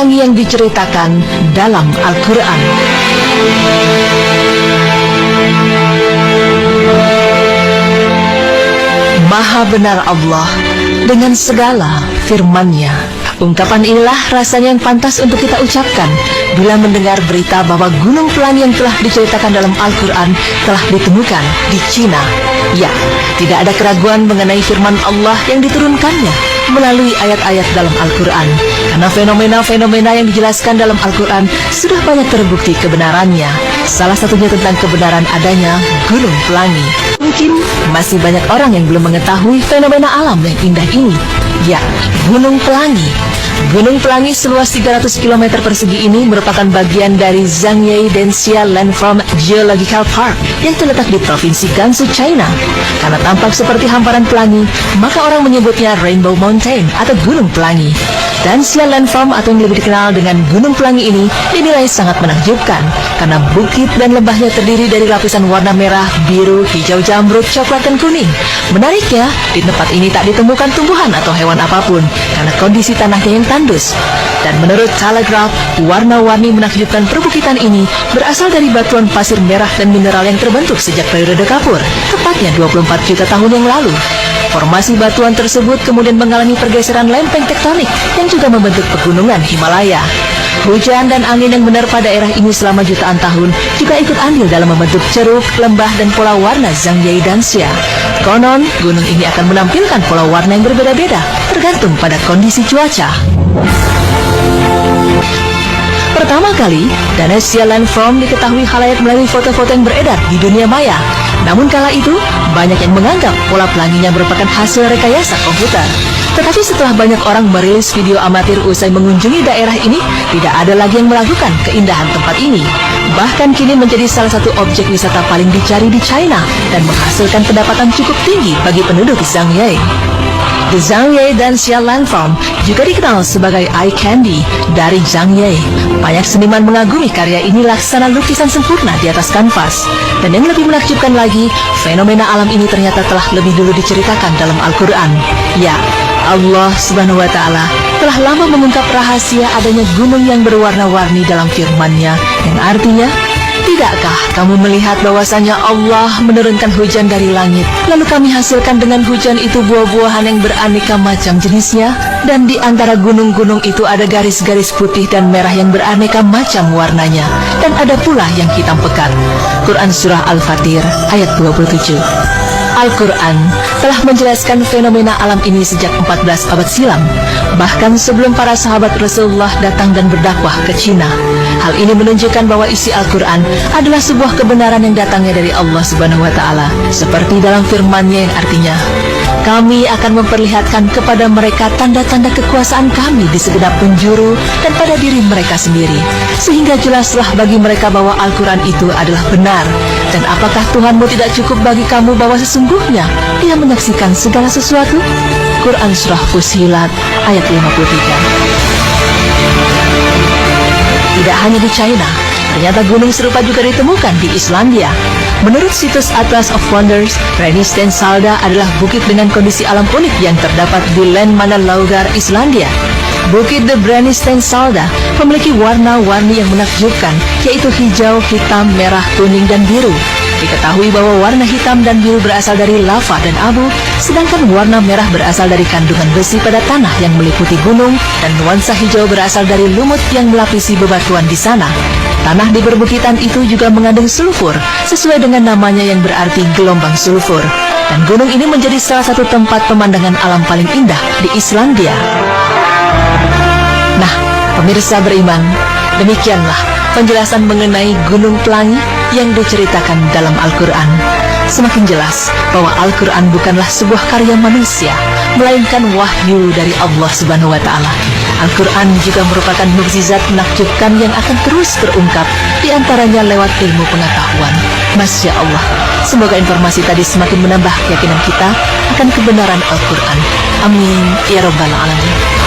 pelangi yang diceritakan dalam Al-Quran. Maha benar Allah dengan segala firman-Nya. Ungkapan inilah rasanya yang pantas untuk kita ucapkan bila mendengar berita bahwa Gunung Pelangi yang telah diceritakan dalam Al-Quran telah ditemukan di Cina. Ya, tidak ada keraguan mengenai firman Allah yang diturunkannya melalui ayat-ayat dalam Al-Quran. Karena fenomena-fenomena yang dijelaskan dalam Al-Quran sudah banyak terbukti kebenarannya. Salah satunya tentang kebenaran adanya Gunung Pelangi. Mungkin masih banyak orang yang belum mengetahui fenomena alam yang indah ini. Ya, Gunung Pelangi. Gunung Pelangi seluas 300 km persegi ini merupakan bagian dari Zhangye Denxia Landform Geological Park yang terletak di Provinsi Gansu, China. Karena tampak seperti hamparan pelangi, maka orang menyebutnya Rainbow Mountain atau Gunung Pelangi. Denxia Landform atau yang lebih dikenal dengan Gunung Pelangi ini dinilai sangat menakjubkan karena bukit dan lembahnya terdiri dari lapisan warna merah, biru, hijau jamrud, coklat, dan kuning. Menariknya, di tempat ini tak ditemukan tumbuhan atau hewan apapun karena kondisi tanahnya yang tandus. Dan menurut Telegraph, warna-warni menakjubkan perbukitan ini berasal dari batuan pasir merah dan mineral yang terbentuk sejak periode Kapur, tepatnya 24 juta tahun yang lalu. Formasi batuan tersebut kemudian mengalami pergeseran lempeng tektonik yang juga membentuk pegunungan Himalaya. Hujan dan angin yang menerpa daerah ini selama jutaan tahun juga ikut andil dalam membentuk ceruk, lembah, dan pola warna Zhangye Denxia. Konon, gunung ini akan menampilkan pola warna yang berbeda-beda, tergantung pada kondisi cuaca. Pertama kali, Denxia Landform diketahui khalayak melalui foto-foto yang beredar di dunia maya. Namun kala itu, banyak yang menganggap pola pelanginya merupakan hasil rekayasa komputer. Tetapi setelah banyak orang merilis video amatir usai mengunjungi daerah ini, tidak ada lagi yang meragukan keindahan tempat ini. Bahkan kini menjadi salah satu objek wisata paling dicari di China dan menghasilkan pendapatan cukup tinggi bagi penduduk Zhangye. The Zhangye Denxia Landform juga dikenal sebagai eye candy dari Zhangye. Banyak seniman mengagumi karya ini laksana lukisan sempurna di atas kanvas. Dan yang lebih menakjubkan lagi, fenomena alam ini ternyata telah lebih dulu diceritakan dalam Al-Quran. Ya, Allah Subhanahu wa Ta'ala telah lama mengungkap rahasia adanya gunung yang berwarna-warni dalam firman-Nya, yang artinya, tidakkah kamu melihat bahwasanya Allah menurunkan hujan dari langit, lalu kami hasilkan dengan hujan itu buah-buahan yang beraneka macam jenisnya, dan di antara gunung-gunung itu ada garis-garis putih dan merah yang beraneka macam warnanya, dan ada pula yang hitam pekat. Quran Surah Al-Fatir ayat 27. Al-Quran telah menjelaskan fenomena alam ini sejak 14 abad silam, bahkan sebelum para sahabat Rasulullah datang dan berdakwah ke Cina. Hal ini menunjukkan bahwa isi Al-Quran adalah sebuah kebenaran yang datangnya dari Allah Subhanahu wa Ta'ala, seperti dalam firman-Nya yang artinya, kami akan memperlihatkan kepada mereka tanda-tanda kekuasaan kami di segenap penjuru dan pada diri mereka sendiri, sehingga jelaslah bagi mereka bahwa Al-Quran itu adalah benar. Dan apakah Tuhanmu tidak cukup bagi kamu bahwa sesungguhnya Dia menyaksikan segala sesuatu? Quran Surah Fussilat ayat 53. Tidak hanya di China, ternyata gunung serupa juga ditemukan di Islandia. Menurut situs Atlas of Wonders, Brennisteinssalda adalah bukit dengan kondisi alam unik yang terdapat di Landmannalaugar, Islandia. Bukit The Brennisteinssalda memiliki warna-warni yang menakjubkan, yaitu hijau, hitam, merah, kuning, dan biru. Diketahui bahwa warna hitam dan biru berasal dari lava dan abu, sedangkan warna merah berasal dari kandungan besi pada tanah yang meliputi gunung, dan nuansa hijau berasal dari lumut yang melapisi bebatuan di sana. Tanah di perbukitan itu juga mengandung sulfur, sesuai dengan namanya yang berarti gelombang sulfur. Dan gunung ini menjadi salah satu tempat pemandangan alam paling indah di Islandia. Nah, pemirsa beriman, demikianlah penjelasan mengenai Gunung Pelangi yang diceritakan dalam Al-Quran. Semakin jelas bahwa Al-Quran bukanlah sebuah karya manusia, melainkan wahyu dari Allah Subhanahu wa Ta'ala. Al-Quran juga merupakan mukjizat menakjubkan yang akan terus terungkap, di antaranya lewat ilmu pengetahuan. Masya Allah, semoga informasi tadi semakin menambah keyakinan kita akan kebenaran Al-Quran. Amin ya Rabbal Alamin.